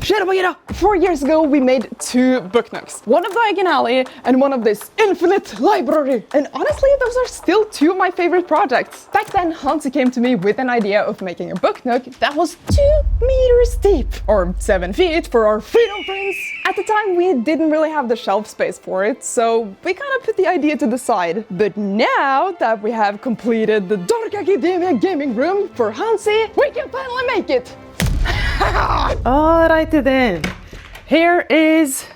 Tjena! 4 years ago we made 2 book nooks. One of diagonally and one of this infinite library. And honestly, those are still 2 of my favorite projects. Back then, Hansi came to me with an idea of making a book nook that was 2 meters deep. Or 7 feet for our freedom prince. At the time, we didn't really have the shelf space for it, so we kind of put the idea to the side. But now that we have completed the Dark Academia gaming room for Hansi, we can finally make it! Alrighty then, here is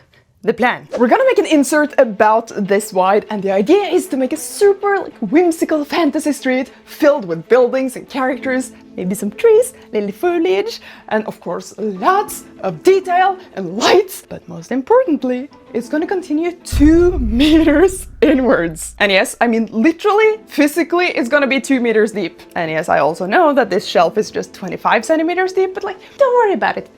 the plan. We're gonna make an insert about this wide, and the idea is to make a super whimsical fantasy street filled with buildings and characters, maybe some trees, little foliage, and of course lots of detail and lights. But most importantly, it's gonna continue 2 meters inwards. And yes, I mean literally, physically, it's gonna be 2 meters deep. And yes, I also know that this shelf is just 25 centimeters deep, but like, don't worry about it.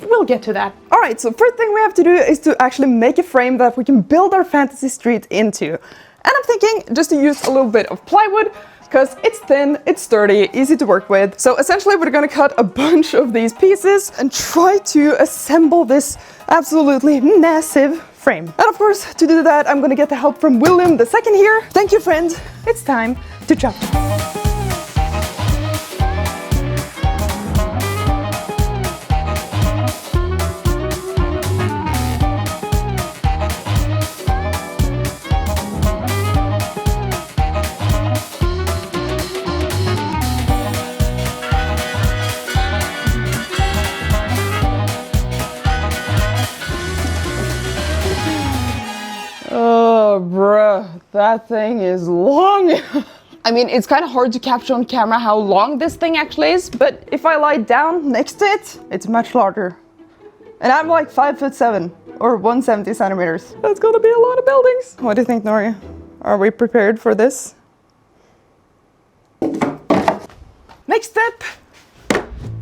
We'll get to that. All right, so first thing we have to do is to actually make a frame that we can build our fantasy street into. And I'm thinking just to use a little bit of plywood, because it's thin, it's sturdy, easy to work with. So essentially we're gonna cut a bunch of these pieces and try to assemble this absolutely massive frame. And of course, to do that, I'm gonna get the help from William II here. Thank you, friend. It's time to chop. Bruh, that thing is long. I mean, it's kind of hard to capture on camera how long this thing actually is, but if I lie down next to it, it's much larger. And I'm like 5'7" or 170 centimeters. That's gonna be a lot of buildings. What do you think, Nori? Are we prepared for this? Next step.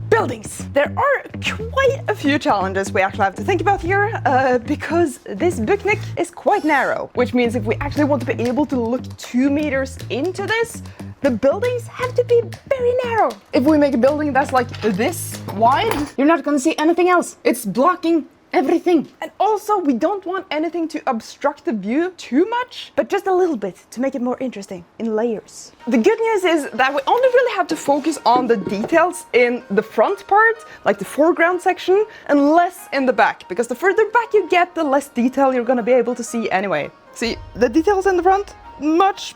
Buildings. There are quite a few challenges we actually have to think about here because this book nook is quite narrow, which means if we actually want to be able to look 2 meters into this, the buildings have to be very narrow. If we make a building that's like this wide, you're not gonna see anything else. It's blocking everything. And also, we don't want anything to obstruct the view too much, but just a little bit to make it more interesting in layers. The good news is that we only really have to focus on the details in the front part, like the foreground section, and less in the back, because the further back you get, the less detail you're gonna be able to see anyway. See, the details in the front, much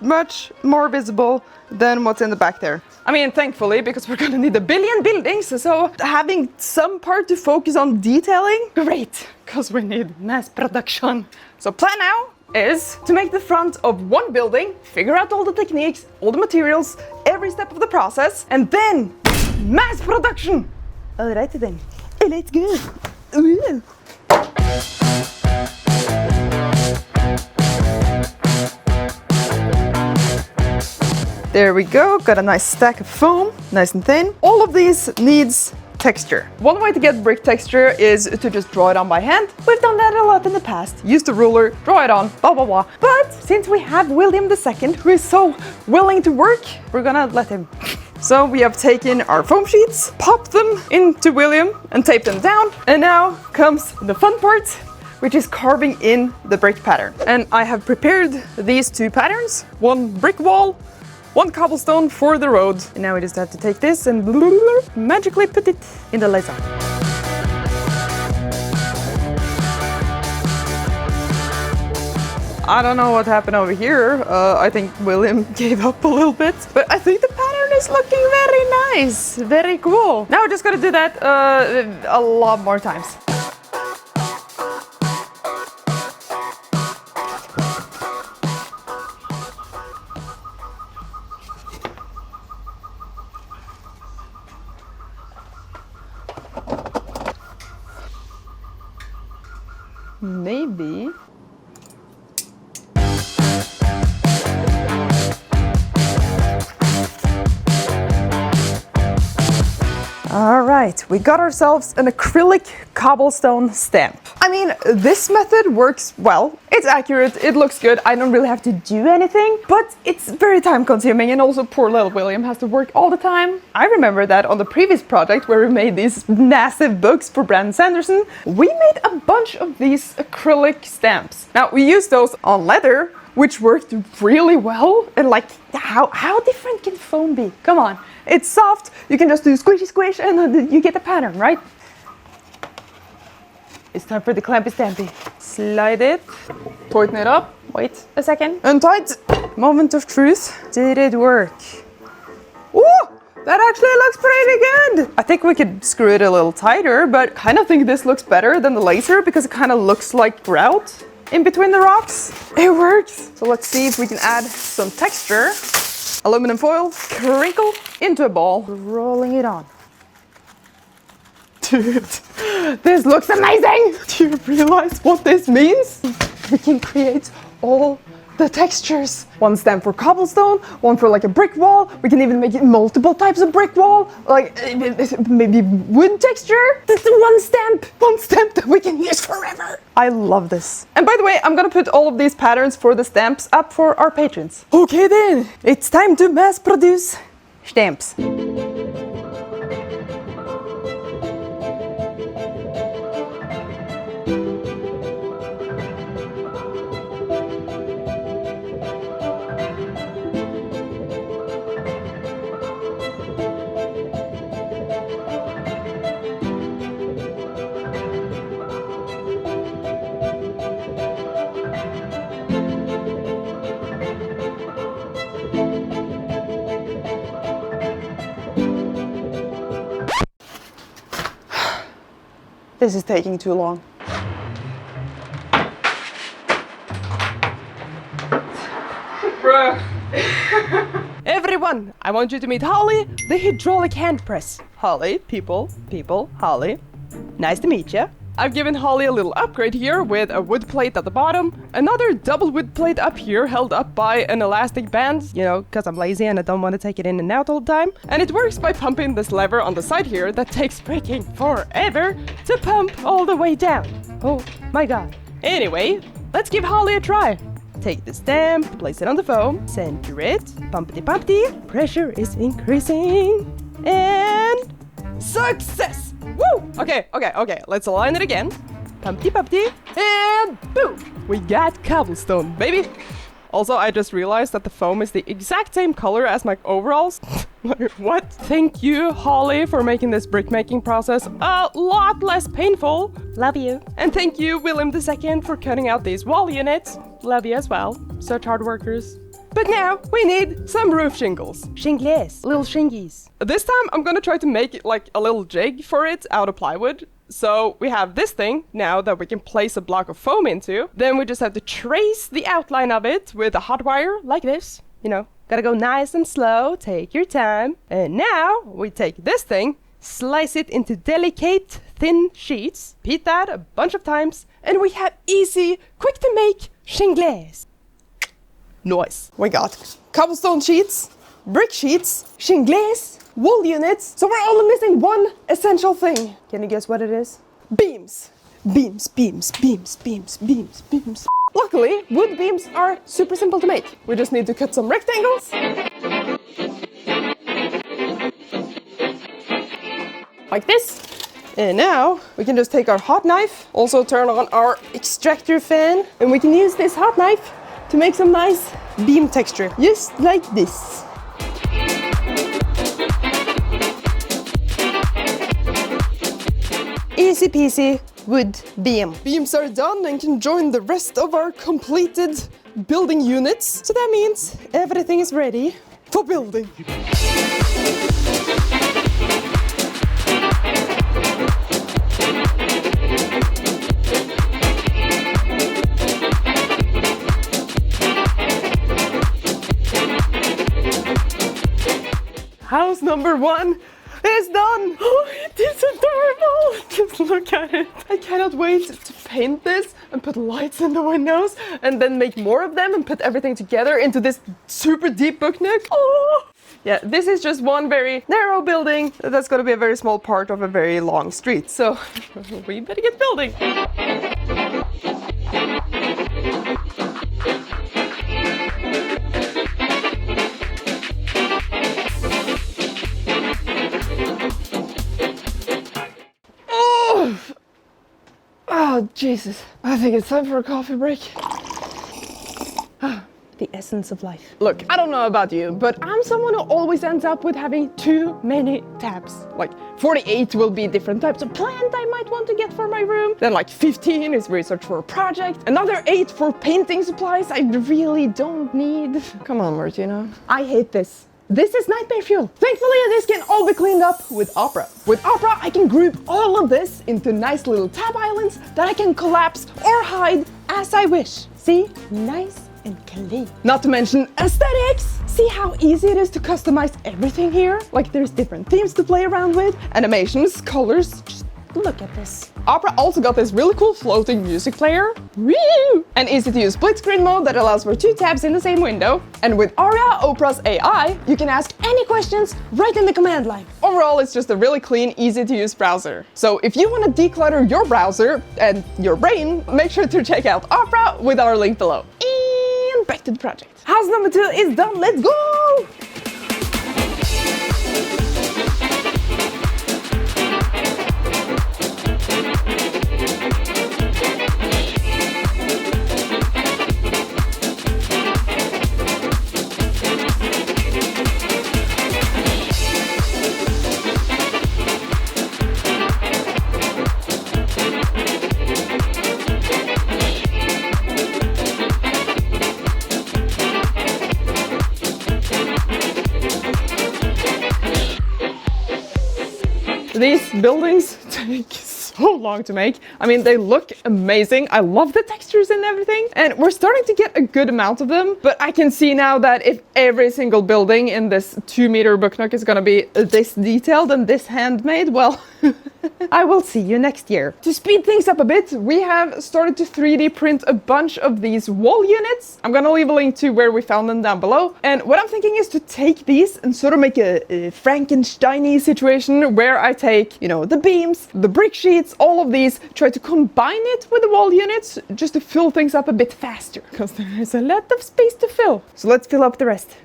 more visible than what's in the back there. I mean, thankfully, because we're gonna need 1 billion buildings, so having some part to focus on detailing, great, because we need mass production. So plan now is to make the front of one building, figure out all the techniques, all the materials, every step of the process, and then mass production. Alrighty then, let's go. Ooh. There we go, got a nice stack of foam, nice and thin. All of these needs texture. One way to get brick texture is to just draw it on by hand. We've done that a lot in the past. Use the ruler, draw it on, blah blah blah. But since we have William II, who is so willing to work, we're gonna let him. So we have taken our foam sheets, popped them into William and taped them down. And now comes the fun part, which is carving in the brick pattern. And I have prepared these 2 patterns, one brick wall, 1 cobblestone for the road. And now we just have to take this and magically put it in the laser. I don't know what happened over here. I think William gave up a little bit, but I think the pattern is looking very nice, very cool. Now we're just gonna do that a lot more times. Maybe. All right, we got ourselves an acrylic cobblestone stamp. I mean, this method works well. It's accurate, it looks good, I don't really have to do anything, but it's very time consuming, and also poor little William has to work all the time. I remember that on the previous project where we made these massive books for Brandon Sanderson, we made a bunch of these acrylic stamps. Now, we used those on leather, which worked really well, and like, how different can foam be? Come on, it's soft, you can just do squishy squish and you get the pattern, right? It's time for the clampy stampy. Slide it, tighten it up, wait a second, untight. Moment of truth, did it work? Ooh, that actually looks pretty good. I think we could screw it a little tighter, but I kind of think this looks better than the laser because it kind of looks like grout in between the rocks. It works. So let's see if we can add some texture. Aluminum foil, crinkle into a ball, rolling it on. Dude, this looks amazing! Do you realize what this means? We can create all the textures. One stamp for cobblestone, one for like a brick wall. We can even make it multiple types of brick wall, like maybe wood texture. This is one stamp that we can use forever. I love this. And by the way, I'm gonna put all of these patterns for the stamps up for our patrons. Okay then, it's time to mass produce stamps. This is taking too long. Everyone, I want you to meet Holly, the hydraulic hand press. Holly, people, Holly. Nice to meet you. I've given Holly a little upgrade here with a wood plate at the bottom, another double wood plate up here held up by an elastic band, you know, because I'm lazy and I don't want to take it in and out all the time. And it works by pumping this lever on the side here that takes freaking forever to pump all the way down. Oh my god. Anyway, let's give Holly a try. Take the stamp, place it on the foam, center it, pumpty, pressure is increasing, and success! Woo! Okay, let's align it again. Pumpty, and boom! We got cobblestone, baby! Also, I just realized that the foam is the exact same color as my overalls. What? Thank you, Holly, for making this brick-making process a lot less painful. Love you. And thank you, William II, for cutting out these wall units. Love you as well. Such hard workers. But now we need some roof shingles. Shingles, little shingies. This time I'm gonna try to make it like a little jig for it out of plywood. So we have this thing now that we can place a block of foam into. Then we just have to trace the outline of it with a hot wire like this. You know, gotta go nice and slow, take your time. And now we take this thing, slice it into delicate, thin sheets, repeat that a bunch of times, and we have easy, quick to make shingles. Nice. We got cobblestone sheets, brick sheets, shingles, wool units. So we're only missing one essential thing. Can you guess what it is? Beams. Beams. Luckily, wood beams are super simple to make. We just need to cut some rectangles. Like this. And now we can just take our hot knife, also turn on our extractor fan, and we can use this hot knife to make some nice beam texture, just like this. Easy peasy wood beam. Beams are done and can join the rest of our completed building units. So that means everything is ready for building. House number 1 is done! Oh, it is adorable! Just look at it. I cannot wait to paint this and put lights in the windows and then make more of them and put everything together into this super deep book nook. Oh! Yeah, this is just one very narrow building that's going to be a very small part of a very long street. So we better get building. Oh, Jesus. I think it's time for a coffee break. The essence of life. Look, I don't know about you, but I'm someone who always ends up with having too many tabs. Like 48 will be different types of plant I might want to get for my room. Then like 15 is research for a project. Another 8 for painting supplies I really don't need. Come on, Martina. I hate this. This is nightmare fuel. Thankfully, this can all be cleaned up with Opera. With Opera, I can group all of this into nice little tab islands that I can collapse or hide as I wish. See? Nice and clean. Not to mention aesthetics. See how easy it is to customize everything here? Like there's different themes to play around with, animations, colors. Just look at this. Opera also got this really cool floating music player. Woo! An easy to use split screen mode that allows for 2 tabs in the same window. And with Aria, Opera's AI, you can ask any questions right in the command line. Overall, it's just a really clean, easy to use browser. So if you want to declutter your browser and your brain, make sure to check out Opera with our link below. And back to the project. House number 2 is done, let's go! These buildings take so long to make. I mean, they look amazing. I love the textures and everything. And we're starting to get a good amount of them. But I can see now that if every single building in this 2-meter book nook is gonna be this detailed and this handmade, well, I will see you next year. To speed things up a bit, we have started to 3D print a bunch of these wall units. I'm gonna leave a link to where we found them down below. And what I'm thinking is to take these and sort of make a Frankenstein-y situation where I take, you know, the beams, the brick sheets, all of these, try to combine it with the wall units just to fill things up a bit faster, because there is a lot of space to fill. So let's fill up the rest.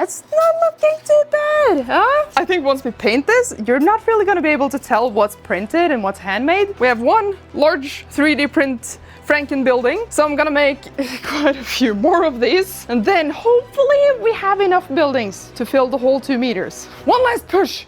It's not looking too bad, huh? I think once we paint this, you're not really gonna be able to tell what's printed and what's handmade. We have one large 3D print Franken building, so I'm gonna make quite a few more of these. And then hopefully we have enough buildings to fill the whole 2 meters. One last push.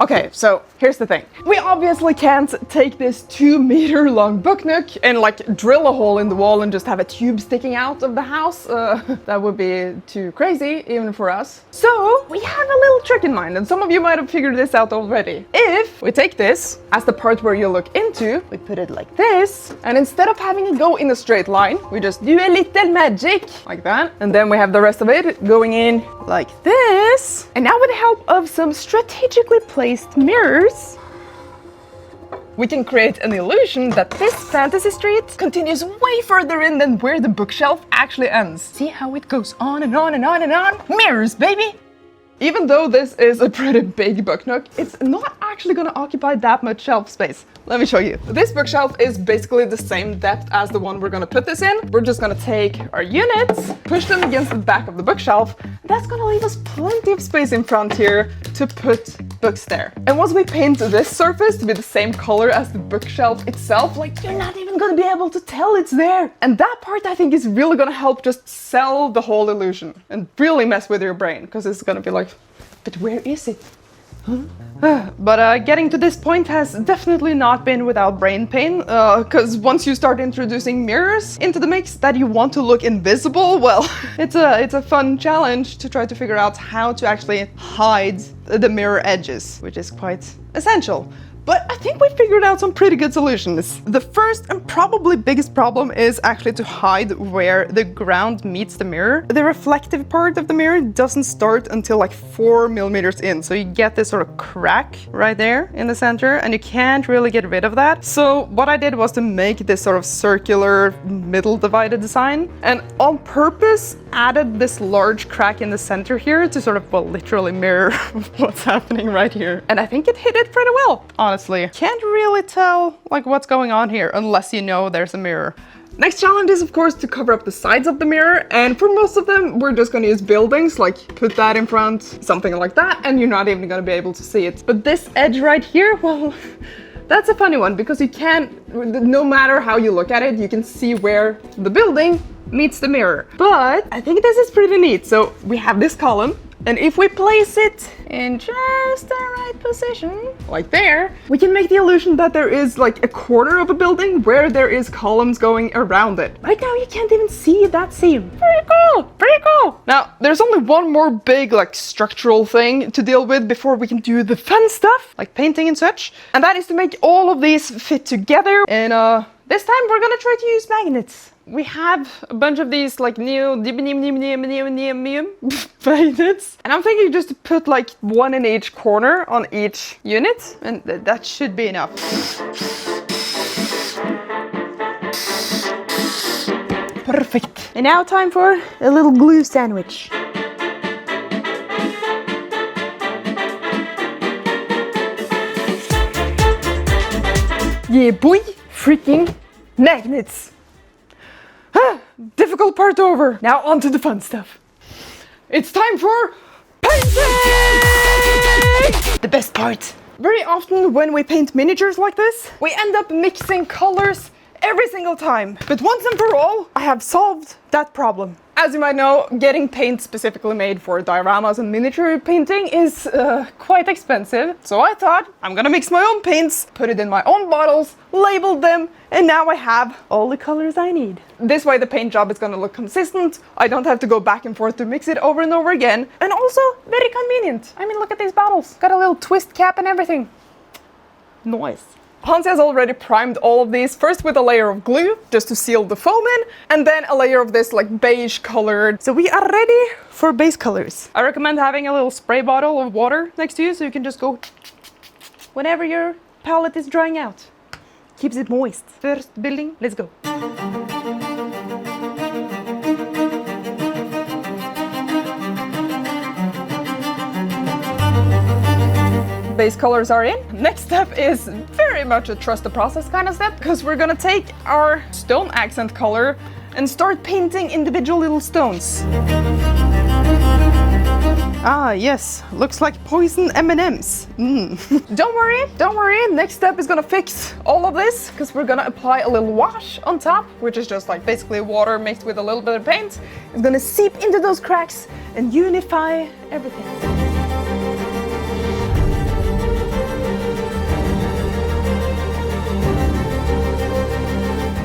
Okay, so here's the thing. We obviously can't take this 2-meter long book nook and like drill a hole in the wall and just have a tube sticking out of the house. That would be too crazy, even for us. So we have a little trick in mind, and some of you might have figured this out already. If we take this as the part where you look into, we put it like this, and instead of having it go in a straight line, we just do a little magic like that, and then we have the rest of it going in like this. And now with the help of some strategically placed mirrors, we can create an illusion that this fantasy street continues way further in than where the bookshelf actually ends. See how it goes on and on and on and on? Mirrors, baby! Even though this is a pretty big book nook, it's not actually gonna occupy that much shelf space. Let me show you. This bookshelf is basically the same depth as the one we're gonna put this in. We're just gonna take our units, push them against the back of the bookshelf. That's gonna leave us plenty of space in front here to put books there. And once we paint this surface to be the same color as the bookshelf itself, like, you're not even gonna be able to tell it's there. And that part I think is really gonna help just sell the whole illusion and really mess with your brain, because it's gonna be like, but where is it? But getting to this point has definitely not been without brain pain, because once you start introducing mirrors into the mix that you want to look invisible, well, it's a fun challenge to try to figure out how to actually hide the mirror edges, which is quite essential. But I think we figured out some pretty good solutions. The first and probably biggest problem is actually to hide where the ground meets the mirror. The reflective part of the mirror doesn't start until like 4 millimeters in, so you get this sort of crack right there in the center, and you can't really get rid of that. So what I did was to make this sort of circular middle divided design, and on purpose added this large crack in the center here to sort of, well, literally mirror what's happening right here. And I think it hit it pretty well, honestly. Can't really tell like what's going on here unless you know there's a mirror. Next challenge is of course to cover up the sides of the mirror, and for most of them we're just gonna use buildings, like put that in front, something like that, and you're not even gonna be able to see it. But this edge right here, well, that's a funny one because you can't, no matter how you look at it, you can see where the building meets the mirror. But I think this is pretty neat. So we have this column, and if we place it in just the right position, like there, we can make the illusion that there is like a corner of a building where there is columns going around it. Right now you can't even see that seam. Pretty cool, pretty cool. Now, there's only one more big like structural thing to deal with before we can do the fun stuff, like painting and such. And that is to make all of these fit together. And this time we're gonna try to use magnets. We have a bunch of these like magnets, and I'm thinking just to put like one in each corner on each unit, and that should be enough. Perfect. And now time for a little glue sandwich. Yeah, boy, freaking magnets. Difficult part over. Now on to the fun stuff. It's time for painting! The best part. Very often when we paint miniatures like this, we end up mixing colors every single time. But once and for all, I have solved that problem. As you might know, getting paint specifically made for dioramas and miniature painting is quite expensive. So I thought, I'm gonna mix my own paints, put it in my own bottles, label them, and now I have all the colors I need. This way the paint job is gonna look consistent, I don't have to go back and forth to mix it over and over again, and also very convenient. I mean, look at these bottles. Got a little twist cap and everything. Nice. Hansi has already primed all of these, first with a layer of glue, just to seal the foam in, and then a layer of this like beige colored. So we are ready for base colors. I recommend having a little spray bottle of water next to you, so you can just go whenever your palette is drying out. Keeps it moist. First building, let's go. Base colors are in. Next step is very much a trust the process kind of step, because we're gonna take our stone accent color and start painting individual little stones. Ah, yes, looks like poison M&Ms. Don't worry, next step is gonna fix all of this, because we're gonna apply a little wash on top, which is just like basically water mixed with a little bit of paint. It's gonna seep into those cracks and unify everything.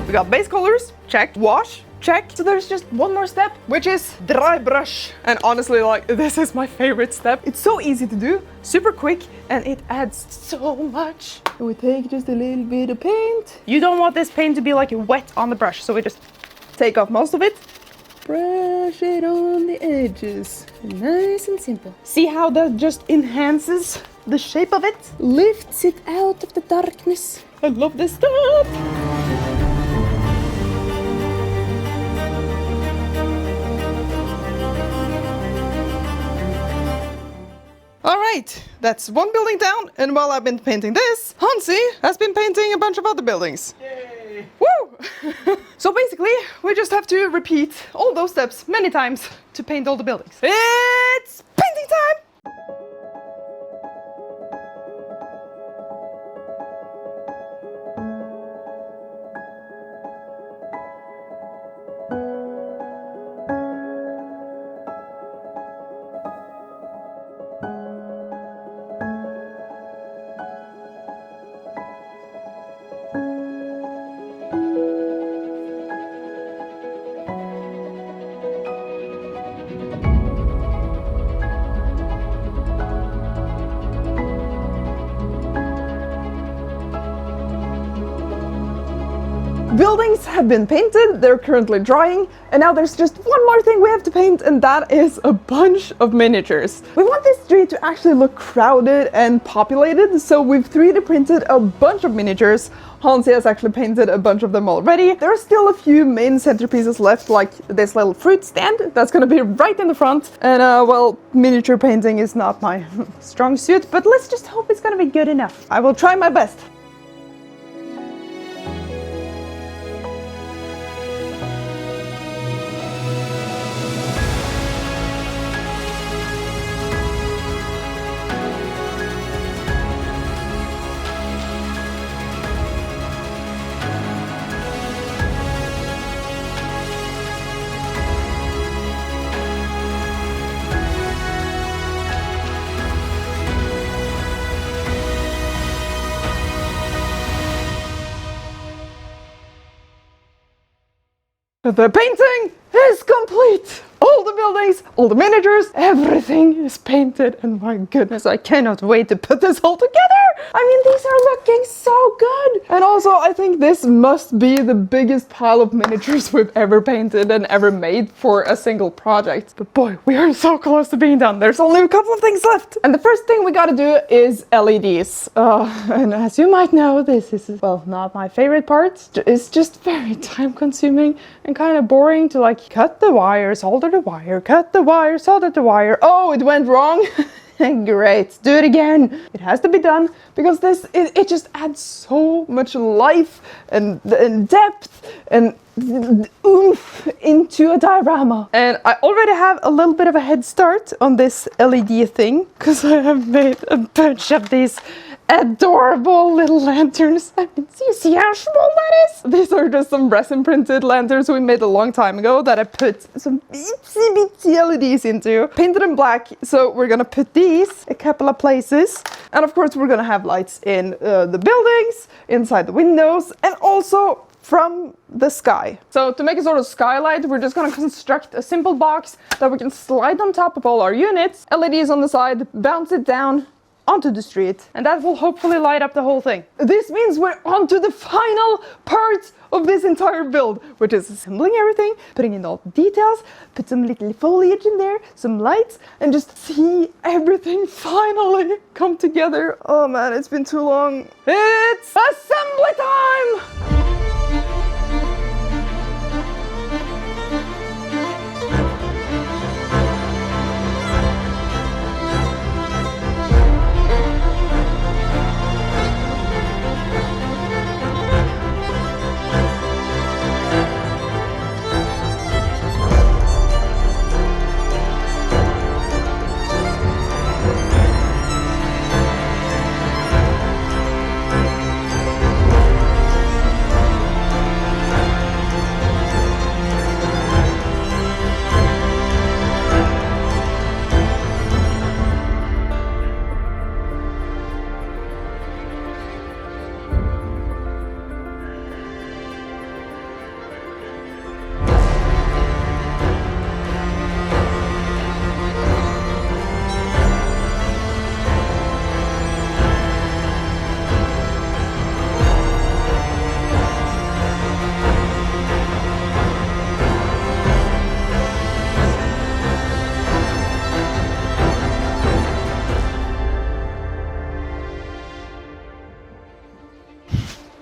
We got base colors, check. Wash, check. So there's just one more step, which is dry brush. And honestly, like, this is my favorite step. It's so easy to do, super quick, and it adds so much. We take just a little bit of paint. You don't want this paint to be like wet on the brush, so we just take off most of it. Brush it on the edges. Nice and simple. See how that just enhances the shape of it? Lifts it out of the darkness. I love this stuff. Alright, that's one building down, and while I've been painting this, Hansi has been painting a bunch of other buildings. Yay! Woo! So basically, we just have to repeat all those steps many times to paint all the buildings. It's painting time! buildings have been painted, they're currently drying, and now there's just one more thing we have to paint, and that is a bunch of miniatures. We want this street to actually look crowded and populated, so we've 3D printed a bunch of miniatures. Hansi has actually painted a bunch of them already. There are still a few main centerpieces left, like this little fruit stand that's gonna be right in the front. And well, miniature painting is not my strong suit, but let's just hope it's gonna be good enough. I will try my best. The painting is complete! All the buildings, all the miniatures, everything is painted, and my goodness, I cannot wait to put this all together! I mean, these are looking so good! And also, I think this must be the biggest pile of miniatures we've ever painted and ever made for a single project. But boy, we are so close to being done. There's only a couple of things left. And the first thing we gotta do is LEDs. And as you might know, this is, well, not my favorite part. It's just very time consuming and kind of boring to like cut the wire, solder the wire, cut the wire, solder the wire. Oh, it went wrong. Great, do it again. It has to be done because this it just adds so much life and depth and oomph into a diorama. And I already have a little bit of a head start on this LED thing because I have made a bunch of these adorable little lanterns. I mean, you see how small that is? These are just some resin printed lanterns we made a long time ago that I put some itsy bitsy LEDs into. Painted in black, so we're gonna put these a couple of places. And of course we're gonna have lights in the buildings, inside the windows, and also from the sky. So to make a sort of skylight, we're just gonna construct a simple box that we can slide on top of all our units, LEDs on the side, bounce it down onto the street, and that will hopefully light up the whole thing. This means we're on to the final part of this entire build, which is assembling everything, putting in all the details, put some little foliage in there, some lights, and just see everything finally come together. Oh man, it's been too long. It's assembly time!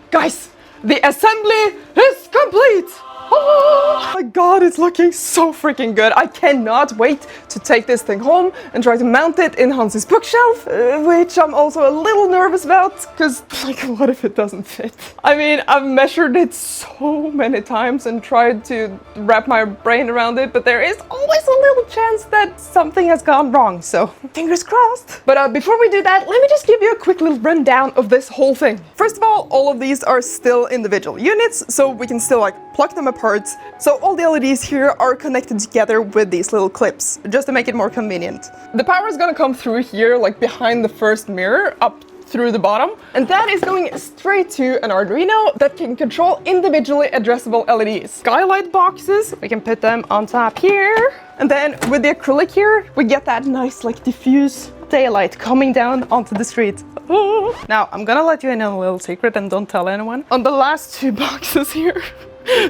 Guys, the assembly is complete! Oh my god, it's looking so freaking good. I cannot wait to take this thing home and try to mount it in Hansi's bookshelf, which I'm also a little nervous about, because like, what if it doesn't fit? I mean, I've measured it so many times and tried to wrap my brain around it, but there is always a little chance that something has gone wrong, so fingers crossed. But before we do that, let me just give you a quick little rundown of this whole thing. First of all of these are still individual units, so we can still like pluck them apart. So all the LEDs here are connected together with these little clips, just to make it more convenient. The power is gonna come through here, like behind the first mirror, up through the bottom, and that is going straight to an Arduino that can control individually addressable LEDs. Skylight boxes, we can put them on top here. And then with the acrylic here, we get that nice like diffuse broad daylight coming down onto the street. Now, I'm gonna let you in on a little secret and don't tell anyone. On the last 2 boxes here,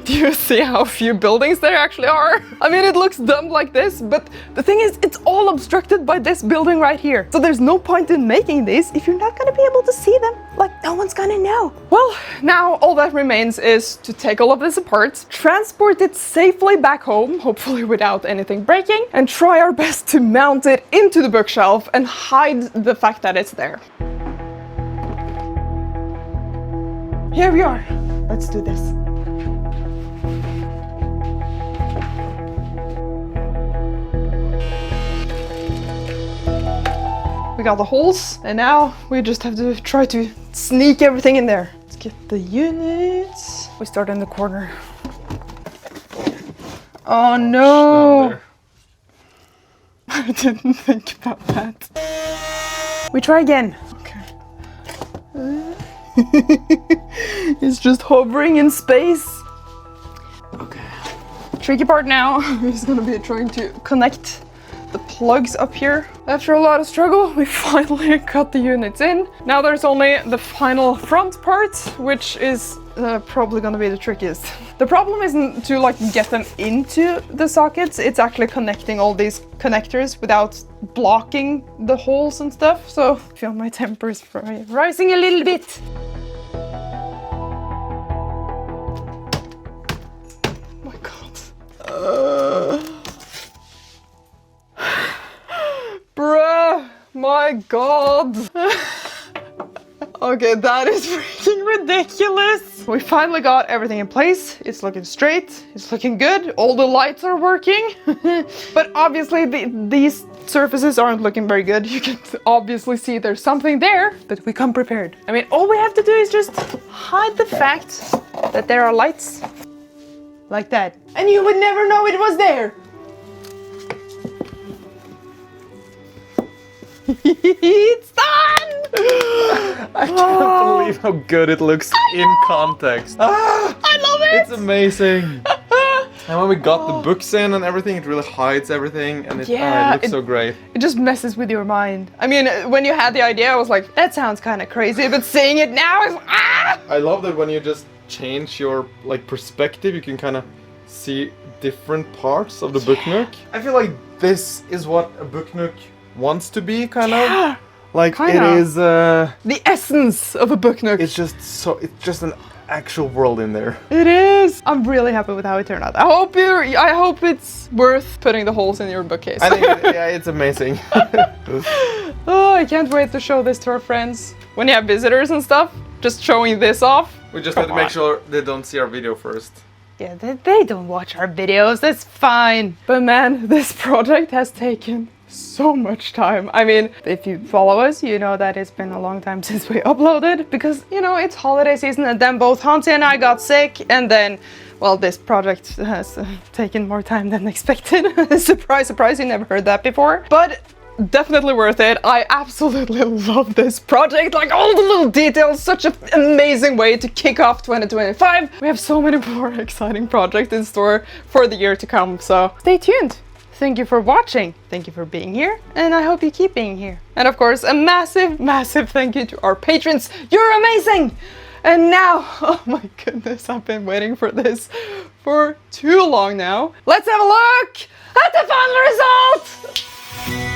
do you see how few buildings there actually are? I mean, it looks dumb like this, but the thing is, it's all obstructed by this building right here. So there's no point in making these if you're not gonna be able to see them. Like, no one's gonna know. Well, now all that remains is to take all of this apart, transport it safely back home, hopefully without anything breaking, and try our best to mount it into the bookshelf and hide the fact that it's there. Here we are. Let's do this. We got the holes, and now we just have to try to sneak everything in there. Let's get the units. We start in the corner. Oh no! I didn't think about that. We try again. Okay. It's just hovering in space. Okay. Tricky part now is gonna be trying to connect the plugs up here. After a lot of struggle, we finally got the units in. Now there's only the final front part, which is probably gonna be the trickiest. The problem isn't to like get them into the sockets, it's actually connecting all these connectors without blocking the holes and stuff. So I feel my temper's rising a little bit. Oh my god. Bruh, my god. Okay, that is freaking ridiculous. We finally got everything in place. It's looking straight, it's looking good. All the lights are working. But obviously these surfaces aren't looking very good. You can obviously see there's something there, but we come prepared. I mean, all we have to do is just hide the fact that there are lights like that. And you would never know it was there. It's done! I can't believe how good it looks in context. I love it! It's amazing. And when we got the books in and everything, it really hides everything, and it looks so great. It just messes with your mind. I mean, when you had the idea, I was like, that sounds kind of crazy, but seeing it now is I love that when you just change your perspective, you can kind of see different parts of the book nook. I feel like this is what a book nook wants to be, kind of. Like kinda. It is the essence of a book nook. It's just an actual world in there. It is. I'm really happy with how it turned out. I hope it's worth putting the holes in your bookcase. I think it's amazing. Oh, I can't wait to show this to our friends. When you have visitors and stuff, just showing this off. We just have to make sure they don't see our video first. Yeah, they don't watch our videos, that's fine. But man, this project has taken so much time. I mean, if you follow us, you know that it's been a long time since we uploaded because, you know, it's holiday season and then both Hansi and I got sick and then, well, this project has taken more time than expected. Surprise, surprise, you never heard that before. But definitely worth it. I absolutely love this project, like all the little details, such an amazing way to kick off 2025. We have so many more exciting projects in store for the year to come, so stay tuned. Thank you for watching, thank you for being here, and I hope you keep being here. And of course, a massive, massive thank you to our patrons. You're amazing! And now, oh my goodness, I've been waiting for this for too long now. Let's have a look at the final result!